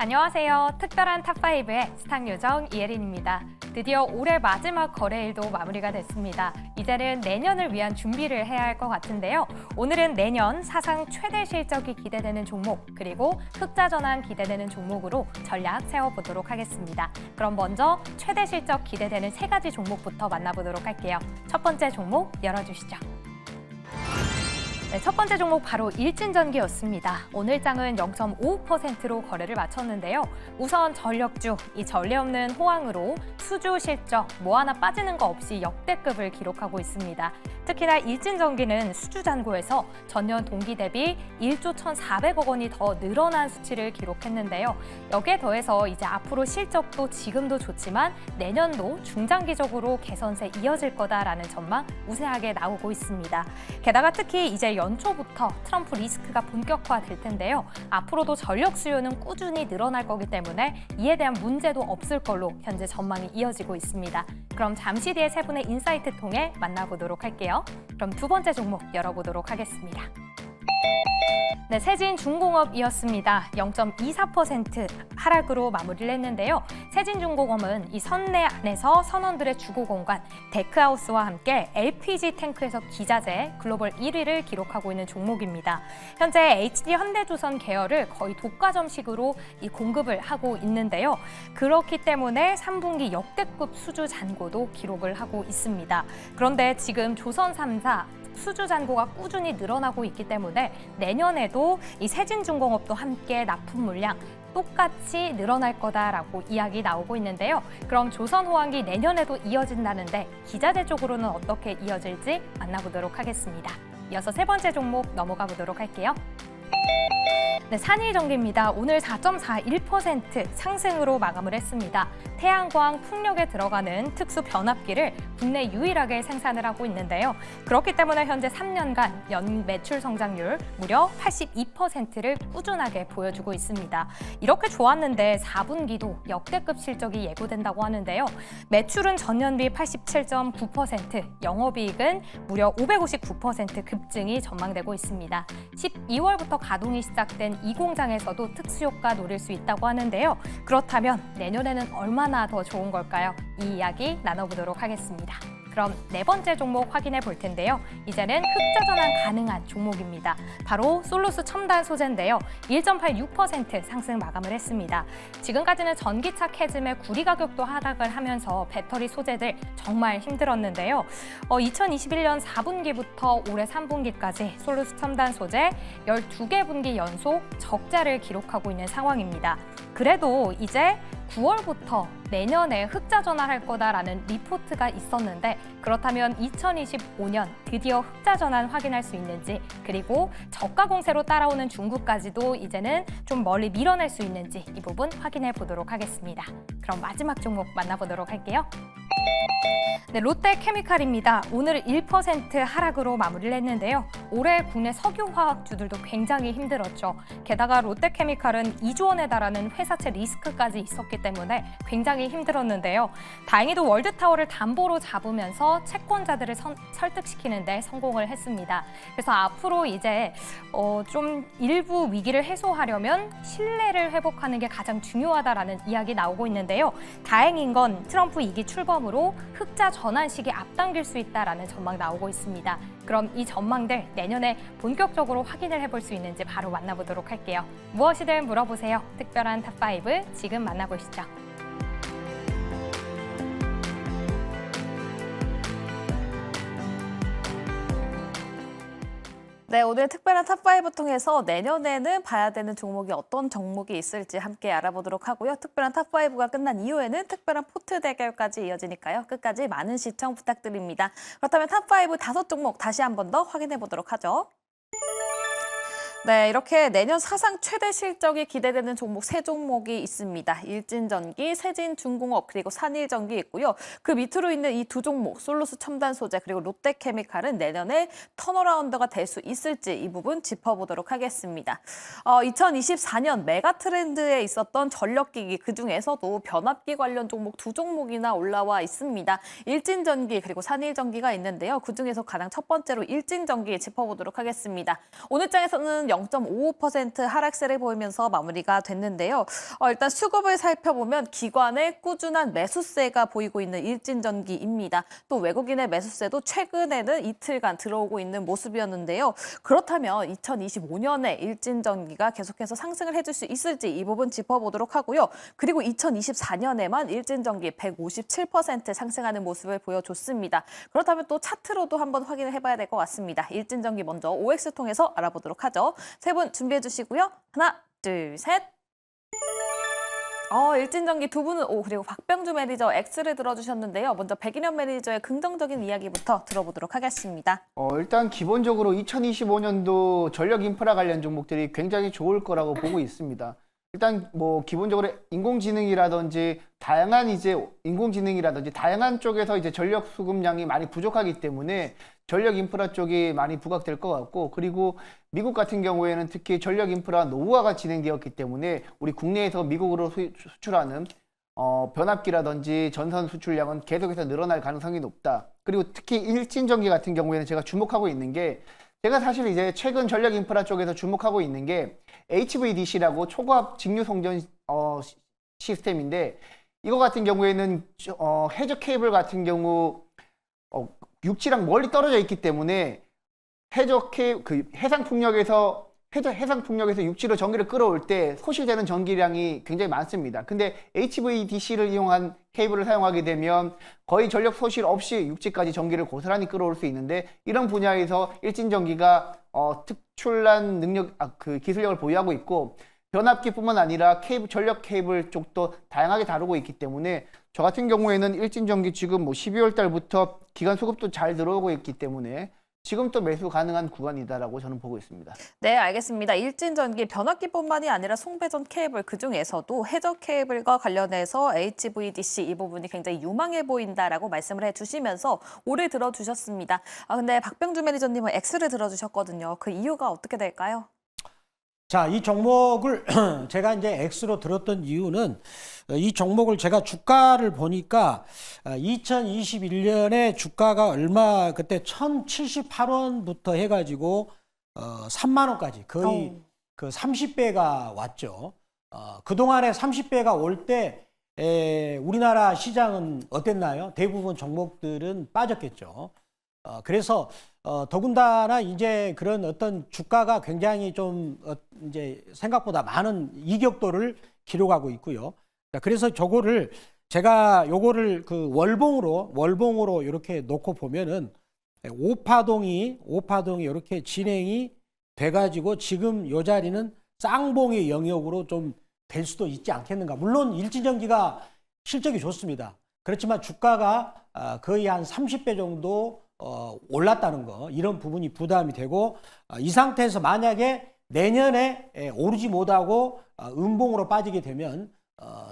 안녕하세요. 특별한 탑5의 스탁 요정 이혜린입니다. 드디어 올해 마지막 거래일도 마무리가 됐습니다. 이제는 내년을 위한 준비를 해야 할 것 같은데요. 오늘은 내년 사상 최대 실적이 기대되는 종목, 그리고 흑자 전환 기대되는 종목으로 전략 세워보도록 하겠습니다. 그럼 먼저 최대 실적 기대되는 세 가지 종목부터 만나보도록 할게요. 첫 번째 종목 열어주시죠. 네, 첫 번째 종목 바로 일진전기였습니다. 오늘 장은 0.55%로 거래를 마쳤는데요. 우선 전력주, 이 전례 없는 호황으로 수주 실적 뭐 하나 빠지는 거 없이 역대급을 기록하고 있습니다. 특히나 일진전기는 수주 잔고에서 전년 동기 대비 1조 1,400억 원이 더 늘어난 수치를 기록했는데요. 여기에 더해서 이제 앞으로 실적도 지금도 좋지만 내년도 중장기적으로 개선세 이어질 거다라는 전망 우세하게 나오고 있습니다. 게다가 특히 이제 연초부터 트럼프 리스크가 본격화될 텐데요. 앞으로도 전력 수요는 꾸준히 늘어날 거기 때문에 이에 대한 문제도 없을 걸로 현재 전망이 이어지고 있습니다. 그럼 잠시 뒤에 세 분의 인사이트 통해 만나보도록 할게요. 그럼 두 번째 종목 열어보도록 하겠습니다. 네, 세진중공업이었습니다. 0.24% 하락으로 마무리를 했는데요. 세진중공업은 이 선내 안에서 선원들의 주거 공간 데크하우스와 함께 LPG 탱크에서 기자재 글로벌 1위를 기록하고 있는 종목입니다. 현재 HD 현대조선 계열을 거의 독과점식으로 이 공급을 하고 있는데요. 그렇기 때문에 3분기 역대급 수주 잔고도 기록을 하고 있습니다. 그런데 지금 조선 3사 수주 잔고가 꾸준히 늘어나고 있기 때문에 내년에도 이 세진중공업도 함께 납품 물량 똑같이 늘어날 거다라고 이야기 나오고 있는데요. 그럼 조선호황기 내년에도 이어진다는데 기자재 쪽으로는 어떻게 이어질지 만나보도록 하겠습니다. 이어서 세 번째 종목 넘어가 보도록 할게요. 네, 산일전기입니다. 오늘 4.41% 상승으로 마감을 했습니다. 태양광 풍력에 들어가는 특수 변압기를 국내 유일하게 생산을 하고 있는데요. 그렇기 때문에 현재 3년간 연 매출 성장률 무려 82%를 꾸준하게 보여주고 있습니다. 이렇게 좋았는데 4분기도 역대급 실적이 예고된다고 하는데요. 매출은 전년비 87.9%, 영업이익은 무려 559% 급증이 전망되고 있습니다. 12월부터 가동이 시작된 이 공장에서도 특수효과 노릴 수 있다고 하는데요. 그렇다면 내년에는 얼마나 더 좋은 걸까요? 이 이야기 나눠보도록 하겠습니다. 그럼 네 번째 종목 확인해 볼 텐데요. 이제는 흑자 전환 가능한 종목입니다. 바로 솔루스 첨단 소재인데요. 1.86% 상승 마감을 했습니다. 지금까지는 전기차 캐즘의 구리 가격도 하락을 하면서 배터리 소재들 정말 힘들었는데요. 2021년 4분기부터 올해 3분기까지 솔루스 첨단 소재 12개 분기 연속 적자를 기록하고 있는 상황입니다. 그래도 이제 9월부터 내년에 흑자 전환할 거다라는 리포트가 있었는데 그렇다면 2025년 드디어 흑자 전환 확인할 수 있는지 그리고 저가 공세로 따라오는 중국까지도 이제는 좀 멀리 밀어낼 수 있는지 이 부분 확인해 보도록 하겠습니다. 그럼 마지막 종목 만나보도록 할게요. 네, 롯데케미칼입니다. 오늘 1% 하락으로 마무리를 했는데요. 올해 국내 석유화학주들도 굉장히 힘들었죠. 게다가 롯데케미칼은 2조 원에 달하는 회사채 리스크까지 있었기 때문에 굉장히 힘들었는데요. 다행히도 월드타워를 담보로 잡으면서 채권자들을 설득시키는 데 성공을 했습니다. 그래서 앞으로 이제 좀 일부 위기를 해소하려면 신뢰를 회복하는 게 가장 중요하다라는 이야기 나오고 있는데요. 다행인 건 트럼프 2기 출범으로 흑자 전환 시기 앞당길 수 있다라는 전망 나오고 있습니다. 그럼 이 전망들 내년에 본격적으로 확인을 해볼 수 있는지 바로 만나보도록 할게요. 무엇이든 물어보세요. 특별한 탑5 지금 만나보시죠. 네, 오늘 특별한 탑5 통해서 내년에는 봐야 되는 종목이 어떤 종목이 있을지 함께 알아보도록 하고요. 특별한 탑5가 끝난 이후에는 특별한 포트 대결까지 이어지니까요. 끝까지 많은 시청 부탁드립니다. 그렇다면 탑5 5종목 다시 한 번 더 확인해 보도록 하죠. 네, 이렇게 내년 사상 최대 실적이 기대되는 종목 3종목이 있습니다. 일진전기, 세진중공업, 그리고 산일전기 있고요. 그 밑으로 있는 이 두 종목, 솔루스 첨단소재, 그리고 롯데케미칼은 내년에 턴어라운드가 될 수 있을지 이 부분 짚어보도록 하겠습니다. 2024년 메가 트렌드에 있었던 전력기기, 그중에서도 변압기 관련 종목 두 종목이나 올라와 있습니다. 일진전기, 그리고 산일전기가 있는데요. 그중에서 가장 첫 번째로 일진전기 짚어보도록 하겠습니다. 오늘 장에서는 0.55% 하락세를 보이면서 마무리가 됐는데요. 일단 수급을 살펴보면 기관의 꾸준한 매수세가 보이고 있는 일진전기입니다. 또 외국인의 매수세도 최근에는 이틀간 들어오고 있는 모습이었는데요. 그렇다면 2025년에 일진전기가 계속해서 상승을 해줄 수 있을지 이 부분 짚어보도록 하고요. 그리고 2024년에만 일진전기 157% 상승하는 모습을 보여줬습니다. 그렇다면 또 차트로도 한번 확인을 해봐야 될 것 같습니다. 일진전기 먼저 OX 통해서 알아보도록 하죠. 세 분 준비해 주시고요. 하나, 둘, 셋. 일진전기 두 분은 O 그리고 박병주 매니저 X를 들어주셨는데요. 먼저 백인현 매니저의 긍정적인 이야기부터 들어보도록 하겠습니다. 일단 기본적으로 2025년도 전력 인프라 관련 종목들이 굉장히 좋을 거라고 보고 있습니다. 일단 뭐 기본적으로 인공지능이라든지 다양한 쪽에서 이제 전력 수급량이 많이 부족하기 때문에 전력 인프라 쪽이 많이 부각될 것 같고, 그리고 미국 같은 경우에는 특히 전력 인프라 노후화가 진행되었기 때문에 우리 국내에서 미국으로 수출하는 변압기라든지 전선 수출량은 계속해서 늘어날 가능성이 높다. 그리고 특히 일진전기 같은 경우에는 제가 주목하고 있는 게, 제가 사실 이제 최근 전력 인프라 쪽에서 주목하고 있는 게 HVDC라고 초고압 직류 송전 시스템인데, 이거 같은 경우에는 해저 케이블 같은 경우 육지랑 멀리 떨어져 있기 때문에 해상 풍력에서 육지로 전기를 끌어올 때 소실되는 전기량이 굉장히 많습니다. 근데 HVDC를 이용한 케이블을 사용하게 되면 거의 전력 소실 없이 육지까지 전기를 고스란히 끌어올 수 있는데, 이런 분야에서 일진전기가 특출난 기술력을 보유하고 있고, 변압기뿐만 아니라 전력 케이블 쪽도 다양하게 다루고 있기 때문에 저 같은 경우에는 일진전기 지금 12월 달부터 기간 수급도 잘 들어오고 있기 때문에 지금 또 매수 가능한 구간이다라고 저는 보고 있습니다. 네, 알겠습니다. 일진전기 변압기뿐만이 아니라 송배전 케이블 그중에서도 해저 케이블과 관련해서 HVDC 이 부분이 굉장히 유망해 보인다라고 말씀을 해주시면서 O를 들어주셨습니다. 근데 박병주 매니저님은 X를 들어주셨거든요. 그 이유가 어떻게 될까요? 자, 이 종목을 제가 이제 X로 들었던 이유는 이 종목을 제가 주가를 보니까 2021년에 주가가 그때 1,078원부터 해가지고 3만 원까지 거의 그 30배가 왔죠. 그동안에 30배가 올 때 우리나라 시장은 어땠나요? 대부분 종목들은 빠졌겠죠. 그래서 더군다나 이제 그런 어떤 주가가 굉장히 좀 이제 생각보다 많은 이격도를 기록하고 있고요. 그래서 제가 요거를 그 월봉으로 이렇게 놓고 보면은 5파동이 이렇게 진행이 돼가지고 지금 요 자리는 쌍봉의 영역으로 좀 될 수도 있지 않겠는가. 물론 일진전기가 실적이 좋습니다. 그렇지만 주가가 거의 한 30배 정도 올랐다는 거, 이런 부분이 부담이 되고, 이 상태에서 만약에 내년에 오르지 못하고 음봉으로 빠지게 되면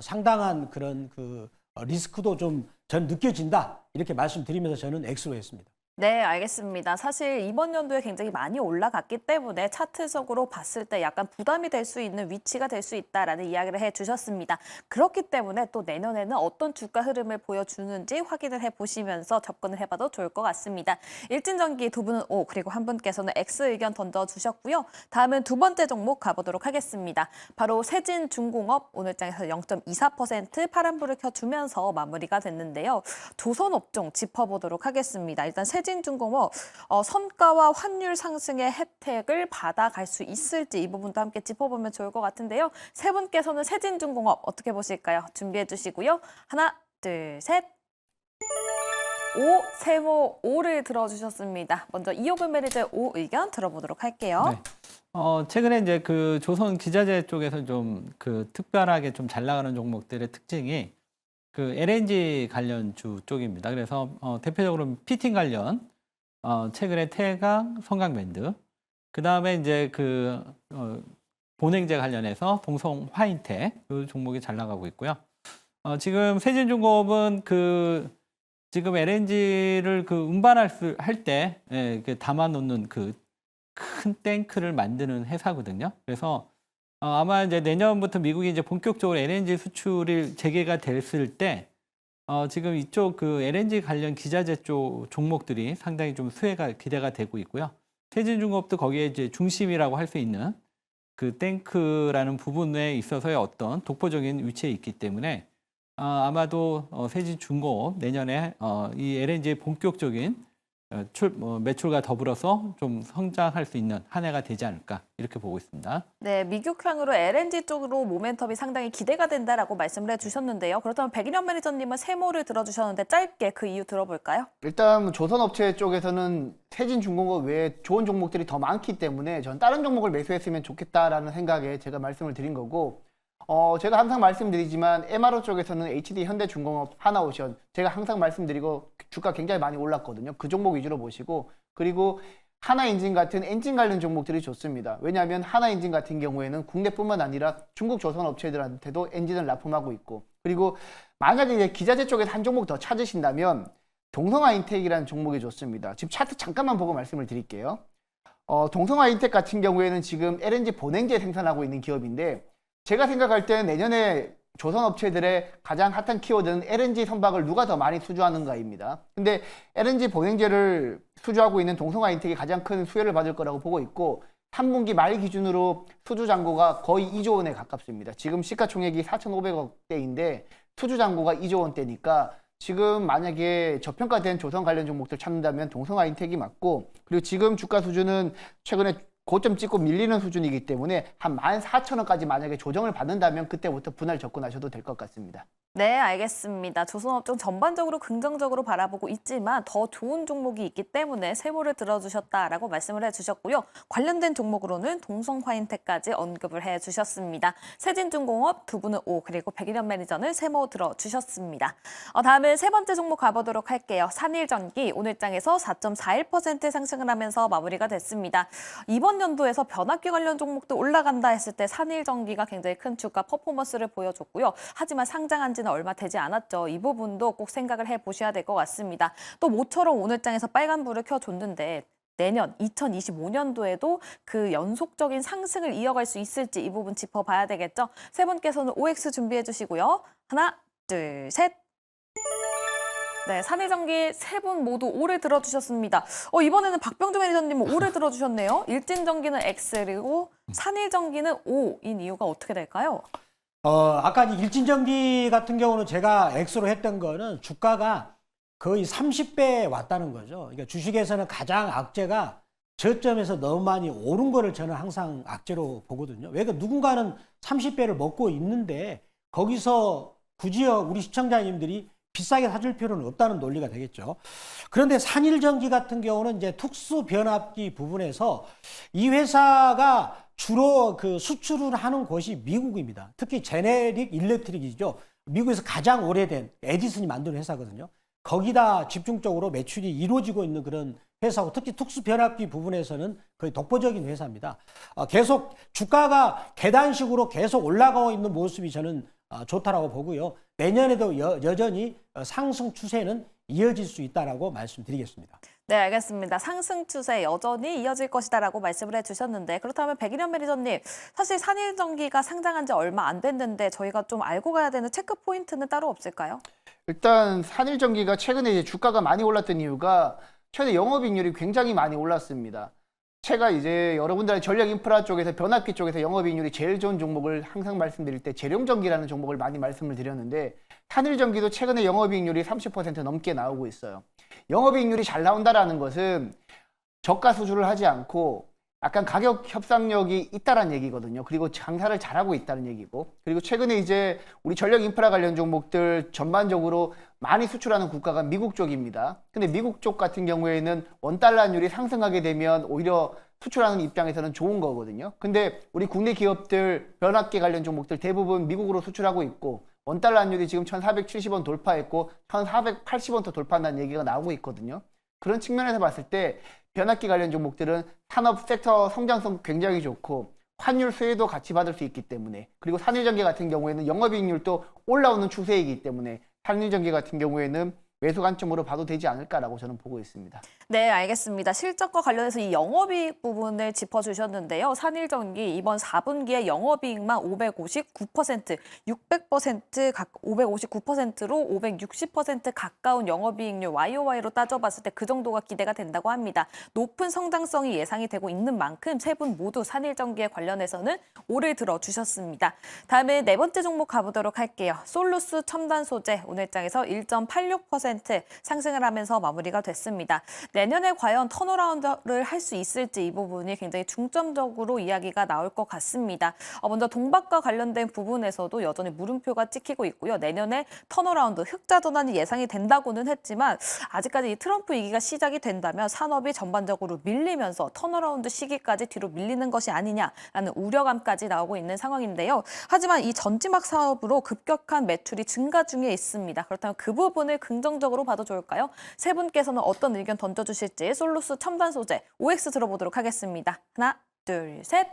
상당한 그런 그 리스크도 좀 전 느껴진다, 이렇게 말씀드리면서 저는 X로 했습니다. 네, 알겠습니다. 사실 이번 연도에 굉장히 많이 올라갔기 때문에 차트적으로 봤을 때 약간 부담이 될 수 있는 위치가 될 수 있다라는 이야기를 해주셨습니다. 그렇기 때문에 또 내년에는 어떤 주가 흐름을 보여주는지 확인을 해보시면서 접근을 해봐도 좋을 것 같습니다. 일진전기 두 분은 O, 그리고 한 분께서는 X 의견 던져주셨고요. 다음은 두 번째 종목 가보도록 하겠습니다. 바로 세진중공업, 오늘 장에서 0.24% 파란불을 켜주면서 마무리가 됐는데요. 조선업종 짚어보도록 하겠습니다. 일단 세진중공업 선가와 환율 상승의 혜택을 받아갈 수 있을지 이 부분도 함께 짚어보면 좋을 것 같은데요. 세 분께서는 세진중공업 어떻게 보실까요? 준비해 주시고요. 하나, 둘, 셋. O, 세모 O를 들어주셨습니다. 먼저 이호근 매니저의 O 의견 들어보도록 할게요. 네. 최근에 이제 그 조선 기자재 쪽에서 좀 그 특별하게 좀 잘 나가는 종목들의 특징이 그 LNG 관련주 쪽입니다. 그래서 대표적으로 피팅 관련 최근에 태강, 성강밴드, 그 다음에 이제 그 본행제 관련해서 동성 화인텍 그 종목이 잘 나가고 있고요. 지금 세진중공업은 그 지금 LNG를 그 운반할 때 담아 놓는 그 큰 탱크를 만드는 회사거든요. 그래서 아마 이제 내년부터 미국이 이제 본격적으로 LNG 수출이 재개가 됐을 때 지금 이쪽 그 LNG 관련 기자재 쪽 종목들이 상당히 좀 수혜가 기대가 되고 있고요. 세진중공업도 거기에 이제 중심이라고 할 수 있는 그 탱크라는 부분에 있어서의 어떤 독보적인 위치에 있기 때문에 아마도 세진중공업 내년에 이 LNG의 본격적인 매출과 더불어서 좀 성장할 수 있는 한 해가 되지 않을까 이렇게 보고 있습니다. 네, 미국향으로 LNG 쪽으로 모멘텀이 상당히 기대가 된다라고 말씀을 해주셨는데요. 그렇다면 백인현 매니저님은 세모를 들어주셨는데 짧게 그 이유 들어볼까요? 일단 조선업체 쪽에서는 세진중공업 외에 좋은 종목들이 더 많기 때문에 전 다른 종목을 매수했으면 좋겠다라는 생각에 제가 말씀을 드린 거고, 제가 항상 말씀드리지만 MRO 쪽에서는 HD 현대중공업, 하나오션 제가 항상 말씀드리고 주가 굉장히 많이 올랐거든요. 그 종목 위주로 보시고, 그리고 하나엔진 같은 엔진 관련 종목들이 좋습니다. 왜냐하면 하나엔진 같은 경우에는 국내뿐만 아니라 중국 조선업체들한테도 엔진을 납품하고 있고, 그리고 만약에 이제 기자재 쪽에서 한 종목 더 찾으신다면 동성아인텍이라는 종목이 좋습니다. 지금 차트 잠깐만 보고 말씀을 드릴게요. 동성아인텍 같은 경우에는 지금 LNG 본행제 생산하고 있는 기업인데, 제가 생각할 때는 내년에 조선업체들의 가장 핫한 키워드는 LNG 선박을 누가 더 많이 수주하는가입니다. 근데 LNG 본행제를 수주하고 있는 동성아인텍이 가장 큰 수혜를 받을 거라고 보고 있고, 3분기 말 기준으로 수주 잔고가 거의 2조 원에 가깝습니다. 지금 시가총액이 4,500억대인데 수주 잔고가 2조 원대니까 지금 만약에 저평가된 조선 관련 종목들 찾는다면 동성아인텍이 맞고, 그리고 지금 주가 수준은 최근에 고점 찍고 밀리는 수준이기 때문에 한 14,000원까지 만약에 조정을 받는다면 그때부터 분할 접근하셔도 될 것 같습니다. 네, 알겠습니다. 조선업종 전반적으로 긍정적으로 바라보고 있지만 더 좋은 종목이 있기 때문에 세모를 들어주셨다라고 말씀을 해주셨고요. 관련된 종목으로는 동성화인텍까지 언급을 해주셨습니다. 세진중공업 두 분은 O, 그리고 백인현 매니저는 세모 들어주셨습니다. 다음은 세 번째 종목 가보도록 할게요. 산일전기 오늘장에서 4.41% 상승을 하면서 마무리가 됐습니다. 이번 연도에서 변압기 관련 종목도 올라간다 했을 때 산일전기가 굉장히 큰 주가 퍼포먼스를 보여줬고요. 하지만 상장한 지는 얼마 되지 않았죠. 이 부분도 꼭 생각을 해보셔야 될 것 같습니다. 또 모처럼 오늘장에서 빨간불을 켜줬는데 내년 2025년도에도 그 연속적인 상승을 이어갈 수 있을지 이 부분 짚어봐야 되겠죠. 세 분께서는 OX 준비해 주시고요. 하나, 둘, 셋. 네, 산일전기 세 분 모두 O를 들어주셨습니다. 이번에는 박병주 매니저님은 O를 들어주셨네요. 일진전기는 X, 그리고 산일전기는 O인 이유가 어떻게 될까요? 아까 이 일진전기 같은 경우는 제가 X로 했던 거는 주가가 거의 30배 왔다는 거죠. 그러니까 주식에서는 가장 악재가 저점에서 너무 많이 오른 거를 저는 항상 악재로 보거든요. 왜? 누군가는 30배를 먹고 있는데 거기서 굳이 우리 시청자님들이 비싸게 사줄 필요는 없다는 논리가 되겠죠. 그런데 산일전기 같은 경우는 이제 특수 변압기 부분에서 이 회사가 주로 그 수출을 하는 곳이 미국입니다. 특히 제네릭 일렉트릭이죠. 미국에서 가장 오래된 에디슨이 만든 회사거든요. 거기다 집중적으로 매출이 이루어지고 있는 그런 회사고, 특히 특수 변압기 부분에서는 거의 독보적인 회사입니다. 계속 주가가 계단식으로 계속 올라가고 있는 모습이 저는 좋다라고 보고요. 내년에도 여전히 상승 추세는 이어질 수 있다라고 말씀드리겠습니다. 네, 알겠습니다. 상승 추세 여전히 이어질 것이다라고 말씀을 해주셨는데, 그렇다면 백인현 매니저님, 사실 산일전기가 상장한 지 얼마 안 됐는데 저희가 좀 알고 가야 되는 체크 포인트는 따로 없을까요? 일단 산일전기가 최근에 이제 주가가 많이 올랐던 이유가 최근에 영업이익률이 굉장히 많이 올랐습니다. 제가 이제 여러분들의 전력 인프라 쪽에서 변압기 쪽에서 영업이익률이 제일 좋은 종목을 항상 말씀드릴 때 재룡전기라는 종목을 많이 말씀을 드렸는데, 산일전기도 최근에 영업이익률이 30% 넘게 나오고 있어요. 영업이익률이 잘 나온다라는 것은 저가 수주를 하지 않고 약간 가격 협상력이 있다라는 얘기거든요. 그리고 장사를 잘하고 있다는 얘기고, 그리고 최근에 이제 우리 전력 인프라 관련 종목들 전반적으로 많이 수출하는 국가가 미국 쪽입니다. 근데 미국 쪽 같은 경우에는 원달러율이 상승하게 되면 오히려 수출하는 입장에서는 좋은 거거든요. 근데 우리 국내 기업들 변압기 관련 종목들 대부분 미국으로 수출하고 있고, 원달러율이 지금 1,470원 돌파했고 1,480원도 돌파한다는 얘기가 나오고 있거든요. 그런 측면에서 봤을 때 변압기 관련 종목들은 산업 섹터 성장성 굉장히 좋고 환율 수혜도 같이 받을 수 있기 때문에, 그리고 산일전기 같은 경우에는 영업이익률도 올라오는 추세이기 때문에 산일전기 같은 경우에는 매수 관점으로 봐도 되지 않을까라고 저는 보고 있습니다. 네, 알겠습니다. 실적과 관련해서 이 영업이익 부분을 짚어주셨는데요. 산일전기 이번 4분기에 영업이익만 559%, 559%로 560% 가까운 영업이익률 YOY로 따져봤을 때 그 정도가 기대가 된다고 합니다. 높은 성장성이 예상이 되고 있는 만큼 세 분 모두 산일전기에 관련해서는 오를 들어주셨습니다. 다음에 네 번째 종목 가보도록 할게요. 솔루스 첨단소재 오늘장에서 1.86% 상승을 하면서 마무리가 됐습니다. 내년에 과연 턴어라운드를 할 수 있을지 이 부분이 굉장히 중점적으로 이야기가 나올 것 같습니다. 먼저 동박과 관련된 부분에서도 여전히 물음표가 찍히고 있고요. 내년에 턴어라운드, 흑자 전환이 예상이 된다고는 했지만 아직까지 이 트럼프 위기가 시작이 된다면 산업이 전반적으로 밀리면서 턴어라운드 시기까지 뒤로 밀리는 것이 아니냐라는 우려감까지 나오고 있는 상황인데요. 하지만 이 전지막 사업으로 급격한 매출이 증가 중에 있습니다. 그렇다면 그 부분을 긍정적으로 봐도 좋을까요? 세 분께서는 어떤 의견 던져주실지 솔루스 첨단 소재 OX 들어보도록 하겠습니다. 하나, 둘, 셋.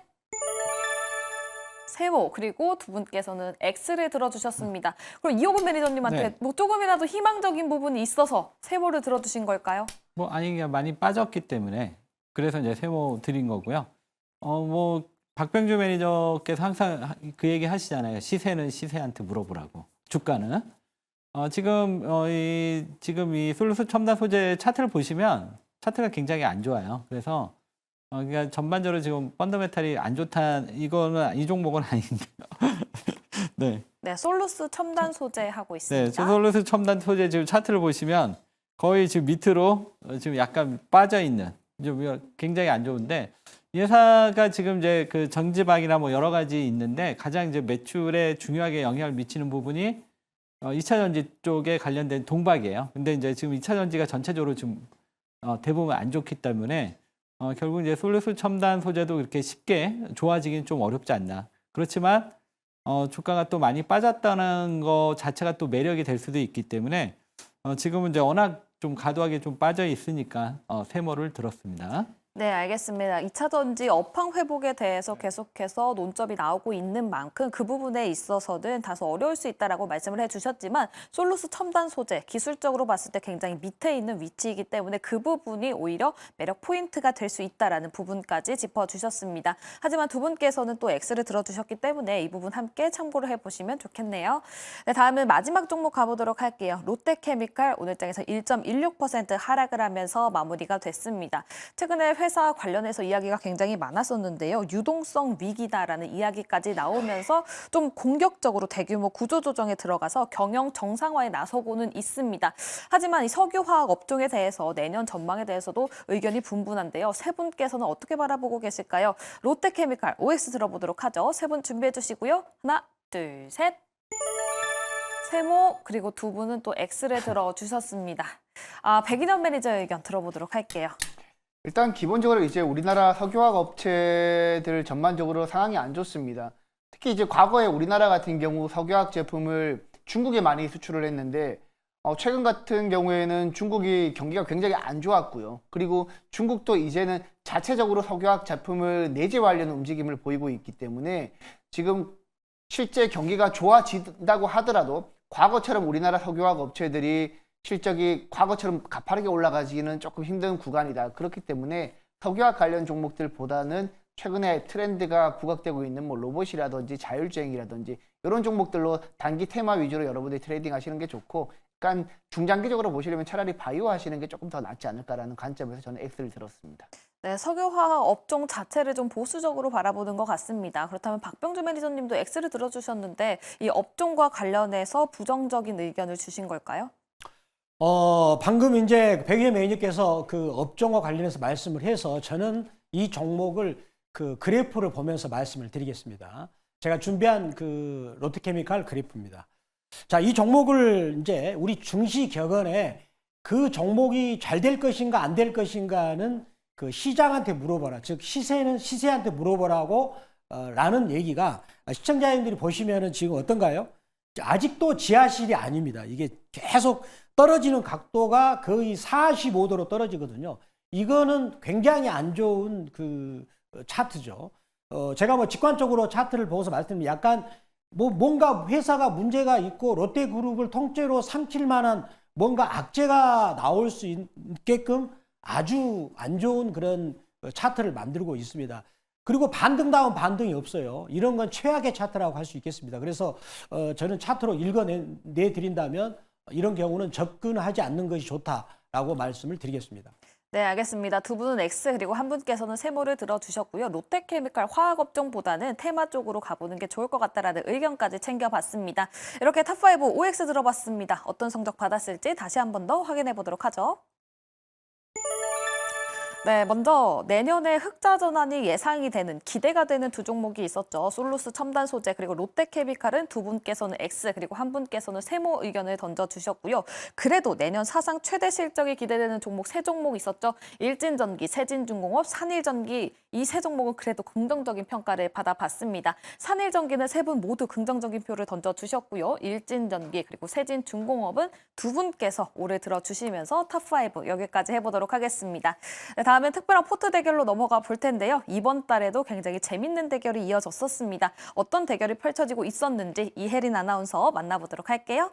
세모 그리고 두 분께서는 X를 들어주셨습니다. 그럼 이호분 매니저님한테 네. 뭐 조금이라도 희망적인 부분이 있어서 세모를 들어주신 걸까요? 뭐 아니 그냥 많이 빠졌기 때문에 그래서 이제 세모 드린 거고요. 뭐 박병주 매니저께서 항상 그 얘기 하시잖아요. 시세는 시세한테 물어보라고. 주가는 지금 이 솔루스 첨단 소재 차트를 보시면 차트가 굉장히 안 좋아요. 그래서 그러니까 전반적으로 지금 펀더멘탈이 안 좋다. 이거는 이 종목은 아닌데요. 네. 네, 솔루스 첨단 소재 하고 네, 있습니다. 솔루스 첨단 소재 지금 차트를 보시면 거의 지금 밑으로 지금 약간 빠져 있는 좀 굉장히 안 좋은데 이 회사가 지금 이제 그 전지박이나 뭐 여러 가지 있는데 가장 이제 매출에 중요하게 영향을 미치는 부분이 2차 전지 쪽에 관련된 동박이에요. 근데 이제 지금 2차 전지가 전체적으로 지금 대부분 안 좋기 때문에 결국 이제 솔루스 첨단 소재도 그렇게 쉽게 좋아지기는 좀 어렵지 않나. 그렇지만 주가가 또 많이 빠졌다는 거 자체가 또 매력이 될 수도 있기 때문에 지금은 이제 워낙 좀 과도하게 좀 빠져 있으니까 세모를 들었습니다. 네, 알겠습니다. 2차 전지 업황 회복에 대해서 계속해서 논점이 나오고 있는 만큼 그 부분에 있어서는 다소 어려울 수 있다라고 말씀을 해주셨지만 솔루스 첨단 소재 기술적으로 봤을 때 굉장히 밑에 있는 위치이기 때문에 그 부분이 오히려 매력 포인트가 될 수 있다라는 부분까지 짚어주셨습니다. 하지만 두 분께서는 또 X를 들어주셨기 때문에 이 부분 함께 참고를 해보시면 좋겠네요. 네, 다음은 마지막 종목 가보도록 할게요. 롯데케미칼 오늘장에서 1.16% 하락을 하면서 마무리가 됐습니다. 최근에 회사 관련해서 이야기가 굉장히 많았었는데요. 유동성 위기다라는 이야기까지 나오면서 좀 공격적으로 대규모 구조조정에 들어가서 경영 정상화에 나서고는 있습니다. 하지만 이 석유화학 업종에 대해서 내년 전망에 대해서도 의견이 분분한데요. 세 분께서는 어떻게 바라보고 계실까요? 롯데케미칼 OX 들어보도록 하죠. 세 분 준비해 주시고요. 하나, 둘, 셋. 세모 그리고 두 분은 또 X를 들어주셨습니다. 백인현 매니저의 의견 들어보도록 할게요. 일단 기본적으로 이제 우리나라 석유화학 업체들 전반적으로 상황이 안 좋습니다. 특히 이제 과거에 우리나라 같은 경우 석유화학 제품을 중국에 많이 수출을 했는데 최근 같은 경우에는 중국이 경기가 굉장히 안 좋았고요. 그리고 중국도 이제는 자체적으로 석유화학 제품을 내재화하려는 움직임을 보이고 있기 때문에 지금 실제 경기가 좋아진다고 하더라도 과거처럼 우리나라 석유화학 업체들이 실적이 과거처럼 가파르게 올라가기는 조금 힘든 구간이다. 그렇기 때문에 석유화학 관련 종목들보다는 최근에 트렌드가 부각되고 있는 뭐 로봇이라든지 자율주행이라든지 이런 종목들로 단기 테마 위주로 여러분들이 트레이딩 하시는 게 좋고 약간 중장기적으로 보시려면 차라리 바이오 하시는 게 조금 더 낫지 않을까라는 관점에서 저는 X를 들었습니다. 네, 석유화학 업종 자체를 좀 보수적으로 바라보는 것 같습니다. 그렇다면 박병주 매니저님도 X를 들어주셨는데 이 업종과 관련해서 부정적인 의견을 주신 걸까요? 방금 이제 백예 매니저께서 그 업종과 관련해서 말씀을 해서 저는 이 종목을 그 그래프를 보면서 말씀을 드리겠습니다. 제가 준비한 그 롯데케미칼 그래프입니다. 자, 이 종목을 이제 우리 중시 격언에 그 종목이 잘 될 것인가 안 될 것인가는 그 시장한테 물어보라. 즉 시세는 시세한테 물어보라고 라는 얘기가 시청자님들이 보시면은 지금 어떤가요? 아직도 지하실이 아닙니다. 이게 계속 떨어지는 각도가 거의 45도로 떨어지거든요. 이거는 굉장히 안 좋은 그 차트죠. 제가 뭐 직관적으로 차트를 보고서 말씀드리면 약간 뭐 뭔가 회사가 문제가 있고 롯데그룹을 통째로 삼킬 만한 뭔가 악재가 나올 수 있게끔 아주 안 좋은 그런 차트를 만들고 있습니다. 그리고 반등다운 반등이 없어요. 이런 건 최악의 차트라고 할 수 있겠습니다. 그래서 저는 차트로 읽어내드린다면 이런 경우는 접근하지 않는 것이 좋다라고 말씀을 드리겠습니다. 네, 알겠습니다. 두 분은 X 그리고 한 분께서는 세모를 들어주셨고요. 롯데케미칼 화학업종보다는 테마 쪽으로 가보는 게 좋을 것 같다라는 의견까지 챙겨봤습니다. 이렇게 탑5 OX 들어봤습니다. 어떤 성적 받았을지 다시 한 번 더 확인해 보도록 하죠. 네, 먼저 내년에 흑자 전환이 예상이 되는 기대가 되는 두 종목이 있었죠. 솔루스 첨단 소재 그리고 롯데케미칼은 두 분께서는 X 그리고 한 분께서는 세모 의견을 던져주셨고요. 그래도 내년 사상 최대 실적이 기대되는 종목 세 종목 있었죠. 일진전기, 세진중공업, 산일전기 이 세 종목은 그래도 긍정적인 평가를 받아봤습니다. 산일전기는 세 분 모두 긍정적인 표를 던져주셨고요. 일진전기 그리고 세진중공업은 두 분께서 올해 들어주시면서 탑5 여기까지 해보도록 하겠습니다. 네, 다음엔 특별한 포트 대결로 넘어가 볼 텐데요. 이번 달에도 굉장히 재밌는 대결이 이어졌었습니다. 어떤 대결이 펼쳐지고 있었는지 이혜린 아나운서 만나보도록 할게요.